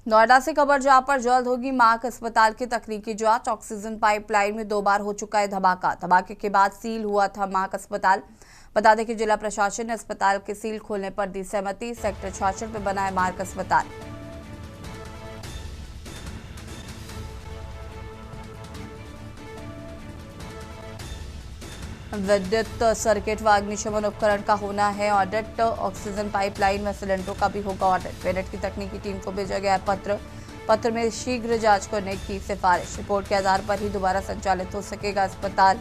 [SPEAKER 1] नोएडा से खबर जहां पर जल्द होगी मार्क अस्पताल की तकनीकी जांच। ऑक्सीजन पाइपलाइन में 2 बार हो चुका है धमाका। धमाके के बाद सील हुआ था मार्क अस्पताल। बता दें कि जिला प्रशासन ने अस्पताल के सील खोलने पर दी सहमति। सेक्टर 66 में बना है मार्क अस्पताल। विद्युत सर्किट व अग्निशमन उपकरण का होना है ऑडिट। ऑक्सीजन पाइपलाइन व सिलेंडरों का भी होगा ऑडिट। मेरठ की तकनीकी टीम को भेजा गया है पत्र में शीघ्र जांच करने की सिफारिश। रिपोर्ट के आधार पर ही दोबारा संचालित हो सकेगा अस्पताल।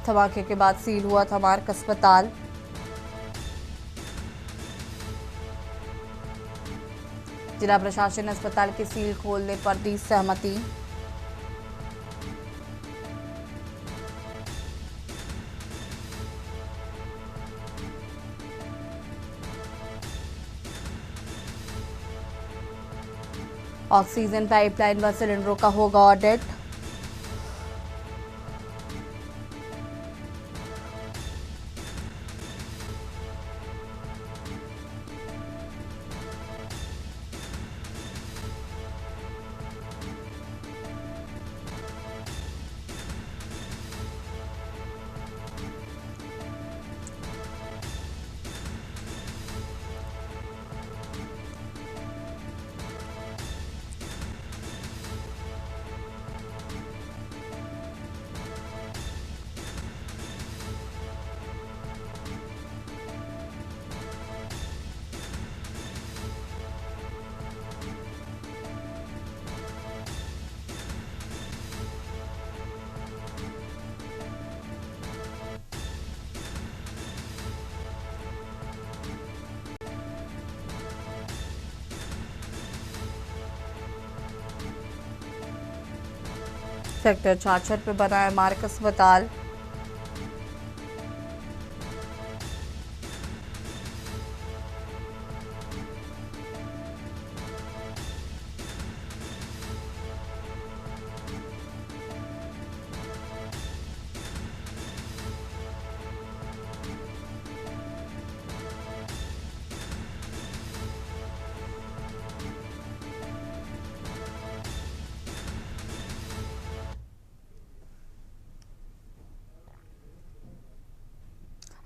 [SPEAKER 1] धमाके के बाद सील हुआ था मार्ग अस्पताल। जिला प्रशासन ने अस्पताल की सील खोलने पर दी सहमति। ऑक्सीजन पाइपलाइन व सिलेंडरों का होगा ऑडिट। सेक्टर 66 पे बना है मार्ग अस्पताल।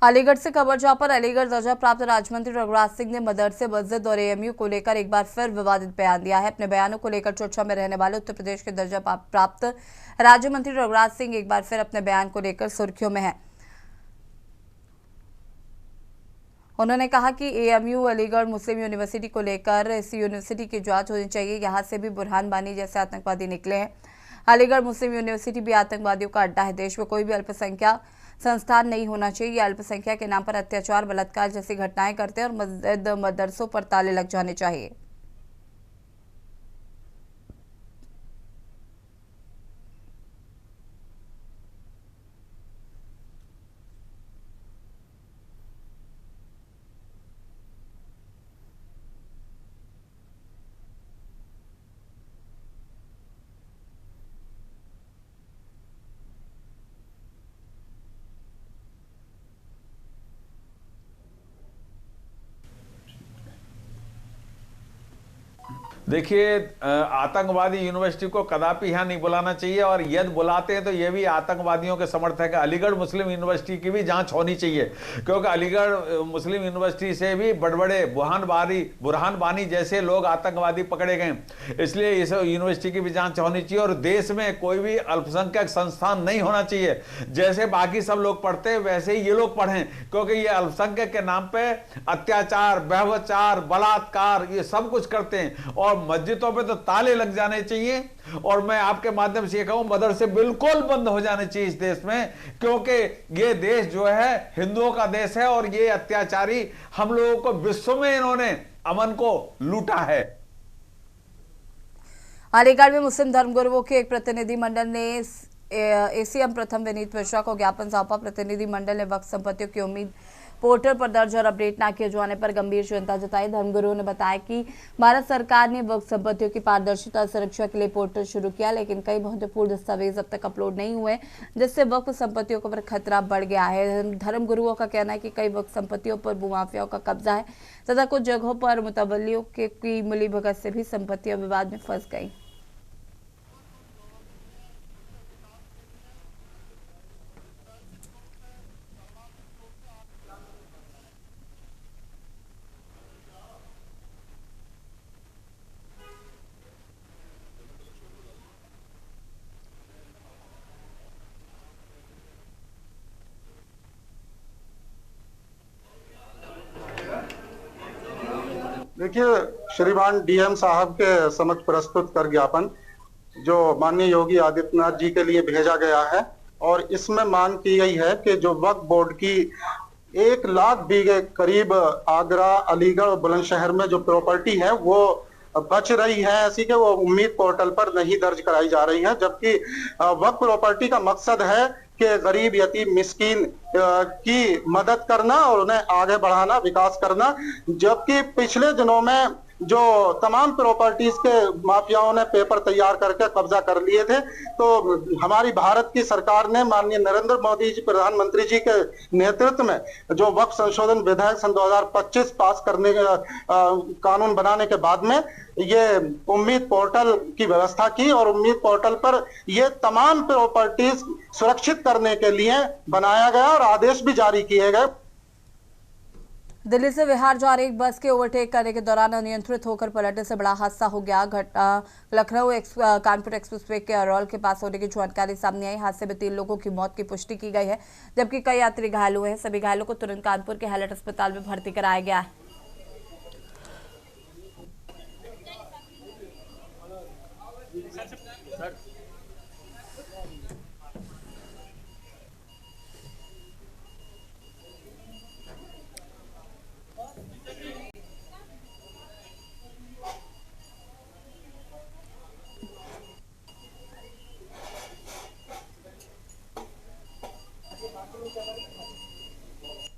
[SPEAKER 1] अलीगढ़ से खबर जहां पर अलीगढ़ दर्जा प्राप्त राज्य मंत्री रघुराज सिंह ने मदरसे मस्जिद और एएमयू को लेकर एक बार फिर विवादित बयान दिया है। अपने बयानों को लेकर चर्चा में रहने वाले उत्तर प्रदेश के दर्जा प्राप्त राज्य मंत्री रघुराज सिंह एक बार फिर अपने बयान को लेकर सुर्खियों में है। उन्होंने कहा कि एएमयू अलीगढ़ मुस्लिम यूनिवर्सिटी को लेकर इस यूनिवर्सिटी की जांच होनी चाहिए। यहां से भी बुरहान बानी जैसे आतंकवादी निकले हैं। अलीगढ़ मुस्लिम यूनिवर्सिटी भी आतंकवादियों का अड्डा है। देश में कोई भी अल्पसंख्यक संस्थान नहीं होना चाहिए। अल्पसंख्यक के नाम पर अत्याचार, बलात्कार जैसी घटनाएं करते हैं और मस्जिद मदरसों पर ताले लग जाने चाहिए।
[SPEAKER 19] देखिए, आतंकवादी यूनिवर्सिटी को कदापि यहाँ नहीं बुलाना चाहिए और यदि बुलाते हैं तो ये भी आतंकवादियों के समर्थक है। अलीगढ़ मुस्लिम यूनिवर्सिटी की भी जांच होनी चाहिए, क्योंकि अलीगढ़ मुस्लिम यूनिवर्सिटी से भी बड़े बुरहान बानी जैसे लोग आतंकवादी पकड़े गए। इसलिए इस यूनिवर्सिटी की भी जांच होनी चाहिए और देश में कोई भी अल्पसंख्यक संस्थान नहीं होना चाहिए। जैसे बाकी सब लोग पढ़ते हैं वैसे ही ये लोग पढ़ें, क्योंकि ये अल्पसंख्यक के नाम पे अत्याचार, व्यभिचार, बलात्कार ये सब कुछ करते हैं और मस्जिदों पे तो ताले लग जाने चाहिए। और मैं आपके माध्यम से ये कहूं, मदरसे बिल्कुल बंद हो जाने चाहिए इस देश में, क्योंकि ये देश जो है हिंदुओं का देश है और ये अत्याचारी हम लोगों को विश्व में इन्होंने अमन को लूटा है।
[SPEAKER 1] अलीगढ़ में मुस्लिम धर्मगुरुओं के एक प्रतिनिधि मंडल ने एसीएम प्रथम विनीत मिश्रा को ज्ञापन सौंपा। प्रतिनिधि मंडल ने वक्फ संपत्तियों की उम्मीद पोर्टल पर दर्ज और अपडेट न किए जाने पर गंभीर चिंता जताई। धर्मगुरुओं ने बताया कि भारत सरकार ने वक्फ संपत्तियों की पारदर्शिता और सुरक्षा के लिए पोर्टल शुरू किया, लेकिन कई महत्वपूर्ण दस्तावेज अब तक अपलोड नहीं हुए, जिससे वक्फ संपत्तियों पर खतरा बढ़ गया है। धर्मगुरुओं का कहना है कि कई वक्फ संपत्तियों पर भूमाफियाओं का कब्जा है तथा कुछ जगहों पर मुतवल्लियों की मिलीभगत से भी संपत्तियां विवाद में फंस गई।
[SPEAKER 20] देखिए, श्रीमान डीएम साहब के समक्ष प्रस्तुत कर ज्ञापन जो माननीय योगी आदित्यनाथ जी के लिए भेजा गया है और इसमें मांग की गई है कि जो वक्फ बोर्ड की 1 लाख बीघे करीब आगरा, अलीगढ़ और बुलंदशहर में जो प्रॉपर्टी है वो बच रही है, ऐसी कि वो उम्मीद पोर्टल पर नहीं दर्ज कराई जा रही है, जबकि वक्फ प्रॉपर्टी का मकसद है कि गरीब, यतीम, मिस्कीन की मदद करना और उन्हें आगे बढ़ाना, विकास करना। जबकि पिछले दिनों में जो तमाम प्रॉपर्टीज के माफियाओं ने पेपर तैयार करके कब्जा कर लिए थे, तो हमारी भारत की सरकार ने माननीय नरेंद्र मोदी जी, प्रधानमंत्री जी के नेतृत्व में जो वक्फ संशोधन विधेयक सन 2025 पास करने के कानून बनाने के बाद में ये उम्मीद पोर्टल की व्यवस्था की और उम्मीद पोर्टल पर ये तमाम प्रॉपर्टीज सुरक्षित करने के लिए बनाया गया और आदेश भी जारी किए गए।
[SPEAKER 1] दिल्ली से बिहार जा रही एक बस के ओवरटेक करने के दौरान अनियंत्रित होकर पलटने से बड़ा हादसा हो गया। घटना लखनऊ कानपुर एक्सप्रेसवे के अरौल के पास होने की जानकारी सामने आई। हादसे में 3 लोगों की मौत की पुष्टि की गई है, जबकि कई यात्री घायल हुए हैं। सभी घायलों को तुरंत कानपुर के हालट अस्पताल में भर्ती कराया गया है।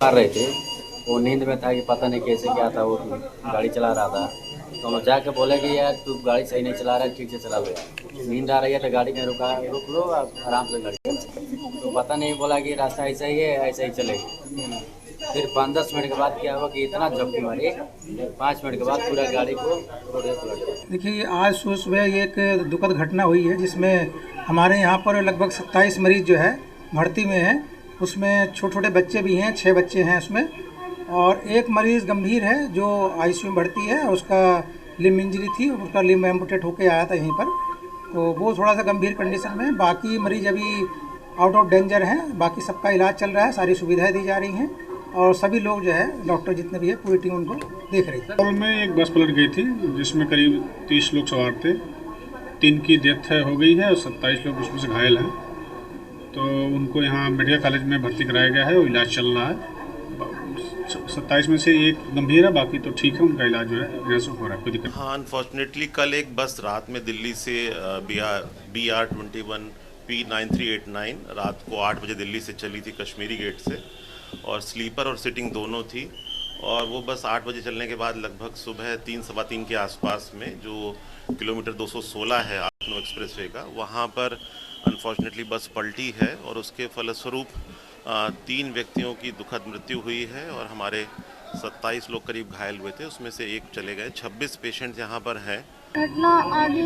[SPEAKER 21] कर रहे थे, वो नींद में था कि पता नहीं कैसे क्या था, वो गाड़ी चला रहा था। तो हम जाके बोले कि यार तू गाड़ी सही नहीं चला रहा है, ठीक से चला लो, नींद आ रही है तो गाड़ी में रुक लो, आराम से गाड़ी चला। तो पता नहीं, बोला कि रास्ता ऐसा ही है, ऐसा ही चलेगा। फिर 5-10 मिनट के बाद क्या हुआ कि इतना झपकी मारी, 5 मिनट के बाद पूरा गाड़ी को रोड पे पलट गया।
[SPEAKER 22] देखिए, आज सुबह एक दुखद घटना हुई है, जिसमें हमारे यहाँ पर लगभग 27 मरीज जो है भर्ती में है। उसमें छोटे छोटे बच्चे भी हैं, 6 बच्चे हैं उसमें, और एक मरीज़ गंभीर है जो आईसीयू में भर्ती है। उसका लिम्ब इंजरी थी, उसका लिम्ब एम्पुटेट होके आया था यहीं पर, तो वो थोड़ा सा गंभीर कंडीशन में है। बाकी मरीज अभी आउट ऑफ डेंजर हैं, बाकी सबका इलाज चल रहा है, सारी सुविधाएं दी जा रही हैं और सभी लोग जो है, डॉक्टर जितने भी है, पूरी टीम उनको देख रही है।
[SPEAKER 14] में एक बस पलट गई थी जिसमें करीब 30 लोग सवार थे। 3 की डेथ हो गई है और 27 लोग उसमें से घायल हैं। तो उनको यहाँ मेडिकल कॉलेज में भर्ती कराया गया है और इलाज चल रहा है। 27 में से एक गंभीर है, बाकी तो ठीक है, उनका इलाज जो है यहाँ से हो रहा है, कोई दिक्कत।
[SPEAKER 23] हाँ, अनफॉर्चुनेटली कल एक बस रात में दिल्ली से BR 21 P9389 रात को 8 बजे दिल्ली से चली थी कश्मीरी गेट से, और स्लीपर और सिटिंग दोनों थी। और वो बस 8 बजे चलने के बाद लगभग सुबह 3-3:15 के आसपास में जो किलोमीटर 216 है लखनऊ एक्सप्रेसवे का, वहाँ पर अनफॉर्चुनेटली बस पलटी है और उसके फलस्वरूप 3 व्यक्तियों की दुखद मृत्यु हुई है और हमारे 27 लोग करीब घायल हुए थे, उसमें से एक चले गए। 26 पेशेंट यहाँ पर हैं।
[SPEAKER 24] घटना आगे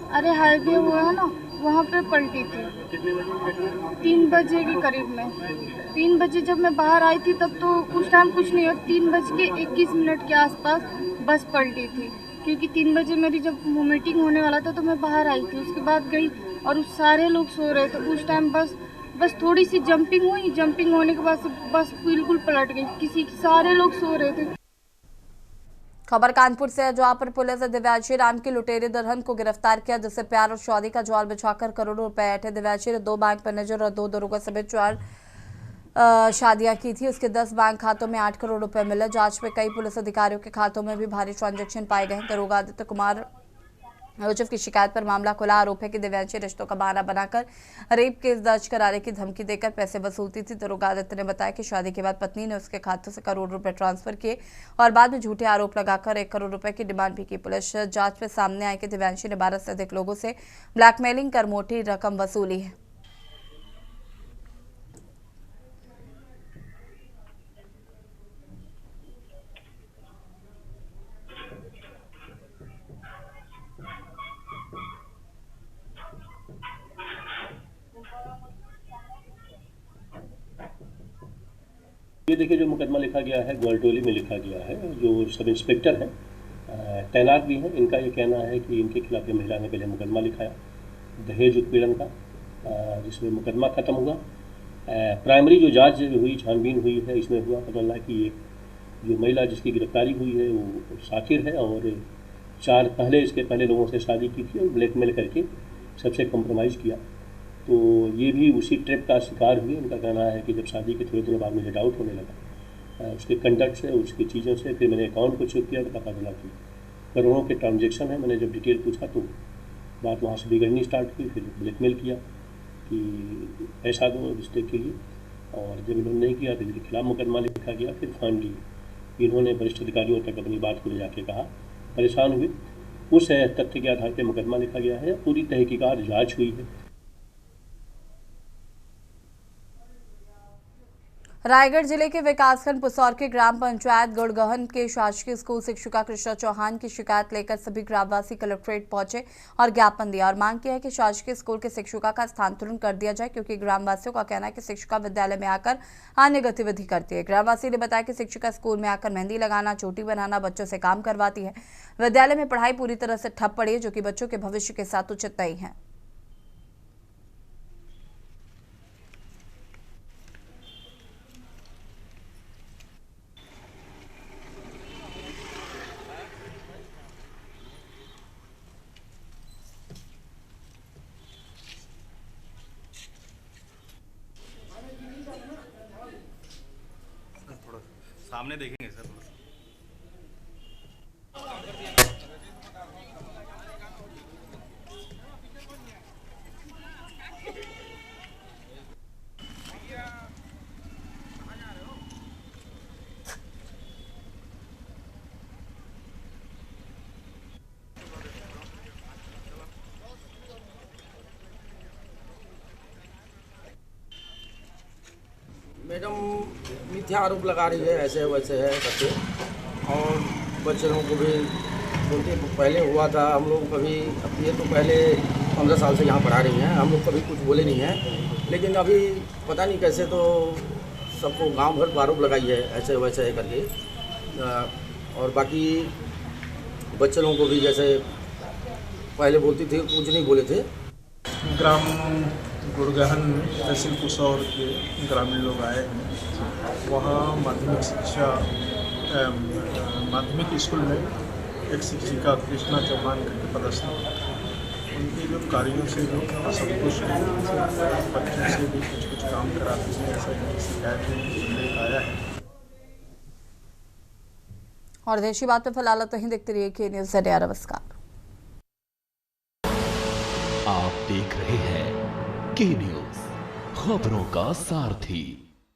[SPEAKER 24] अरे हाईवे हुआ है ना, वहाँ पे पलटी थी 3 बजे के करीब में। 3 बजे जब मैं बाहर आई थी तब तो उस टाइम कुछ नहीं हुआ। 3:21 के आसपास बस पलटी थी, क्योंकि 3 बजे मेरी जब मीटिंग होने वाला था तो मैं बाहर आई थी। उसके बाद गई और उस सारे लोग सो रहे थे। उस टाइम बस थोड़ी सी जंपिंग हुई, जंपिंग होने के बाद बस बिल्कुल पलट गई। सारे लोग सो रहे थे।
[SPEAKER 1] खबर कानपुर से है, जहां पर पुलिस ने दिव्यांशी नाम की लुटेरे दुल्हन को गिरफ्तार किया, जिससे प्यार और शादी का जाल बिछाकर करोड़ों रुपए ऐंठे। दिव्यांशी ने 2 बैंक मैनेजर और 2 दरोगा समेत 4 शादियां की थी। उसके 10 बैंक खातों में 8 करोड़ रुपए मिले। जांच में कई पुलिस अधिकारियों के खातों में भी भारी ट्रांजैक्शन पाए गए। दरोगा आदित्य कुमार योजफ की शिकायत पर मामला खुला। आरोप है कि दिव्यांशी रिश्तों का बहाना बनाकर रेप केस दर्ज कराने की धमकी देकर पैसे वसूलती थी। दरोगा आदित्य ने बताया कि शादी के बाद पत्नी ने उसके खातों से करोड़ रुपए ट्रांसफर किए और बाद में झूठे आरोप लगाकर 1 करोड़ रुपए की डिमांड भी की। पुलिस जांच में सामने आया कि दिव्यांशी ने 12 से अधिक लोगों से ब्लैकमेलिंग कर मोटी रकम वसूली है।
[SPEAKER 25] ये देखिए, जो मुकदमा लिखा गया है ग्वालटोली में लिखा गया है, जो सब इंस्पेक्टर हैं तैनात भी हैं, इनका ये कहना है कि इनके खिलाफ ये महिला ने पहले मुकदमा लिखाया दहेज उत्पीड़न का, जिसमें मुकदमा खत्म हुआ। प्राइमरी जो जांच हुई, छानबीन हुई है, इसमें हुआ पता लगा कि ये जो महिला जिसकी गिरफ्तारी हुई है वो साकिर है और 4 इसके पहले लोगों से शादी की थी और ब्लैकमेल करके सबसे कॉम्प्रोमाइज़ किया तो ये भी उसी ट्रिप का शिकार हुए। उनका कहना है कि जब शादी के थोड़े दिनों बाद मुझे डाउट होने लगा उसके कंडक्ट से, उसकी चीज़ों से, फिर मैंने अकाउंट को चेक किया तो पता चला कि करोड़ों के ट्रांजेक्शन है। मैंने जब डिटेल पूछा तो बात वहाँ से बिगड़नी स्टार्ट हुई। फिर ब्लैकमेल किया कि पैसा दो रिश्ते के लिए, और जब इन्होंने नहीं किया तो इनके खिलाफ मुकदमा लिखा गया। फिर फाइनली इन्होंने वरिष्ठ अधिकारियों तक अपनी बात को ले जाके कहा, परेशान हुए। उस तथ्य के आधार पर मुकदमा लिखा गया है। पूरी तहकीकात जाँच हुई है।
[SPEAKER 1] रायगढ़ जिले के विकासखंड पुसौर के ग्राम पंचायत गुड़गहन के शासकीय स्कूल शिक्षिका कृष्णा चौहान की शिकायत लेकर सभी ग्रामवासी कलेक्ट्रेट पहुंचे और ज्ञापन दिया और मांग किया है कि शासकीय स्कूल के शिक्षिका का स्थानांतरण कर दिया जाए, क्योंकि ग्रामवासियों का कहना है कि शिक्षिका विद्यालय में आकर अन्य गतिविधि करती है। ग्रामवासी ने बताया कि शिक्षिका स्कूल में आकर मेहंदी लगाना, चोटी बनाना, बच्चों से काम करवाती है। विद्यालय में पढ़ाई पूरी तरह से ठप पड़ी है, जो कि बच्चों के भविष्य के साथ उचित नहीं है।
[SPEAKER 3] सामने देखेंगे सर।
[SPEAKER 4] मैडम मिथ्या आरोप लगा रही है, ऐसे वैसे है करके, और बच्चों को भी बोलते पहले हुआ था। हम लोग कभी, अब ये तो पहले 15 साल से यहाँ पढ़ा रही हैं, हम लोग कभी कुछ बोले नहीं हैं, लेकिन अभी पता नहीं कैसे तो सबको गांव भर आरोप लगाई है, ऐसे वैसे है करके। और बाकी बच्चे लोगों को भी जैसे पहले बोलती थी, कुछ नहीं बोले थे।
[SPEAKER 5] ग्राम गुड़गहन तहसील पुसौर के ग्रामीण लोग आए हैं। वहाँ माध्यमिक शिक्षा माध्यमिक स्कूल में एक शिक्षिका कृष्णा चौहान करके पदस्थ है। उनके जो कार्यों से लोग असंतुष्ट हैं, बच्चों से भी कुछ काम कराते हैं, ऐसा शिकायत में आया है।
[SPEAKER 1] और देशी बात में फिलहाल तो ही देखते रहिए के न्यूज़ इंडिया। नमस्कार।
[SPEAKER 2] आप देख रहे हैं के न्यूज़, खबरों का सारथी।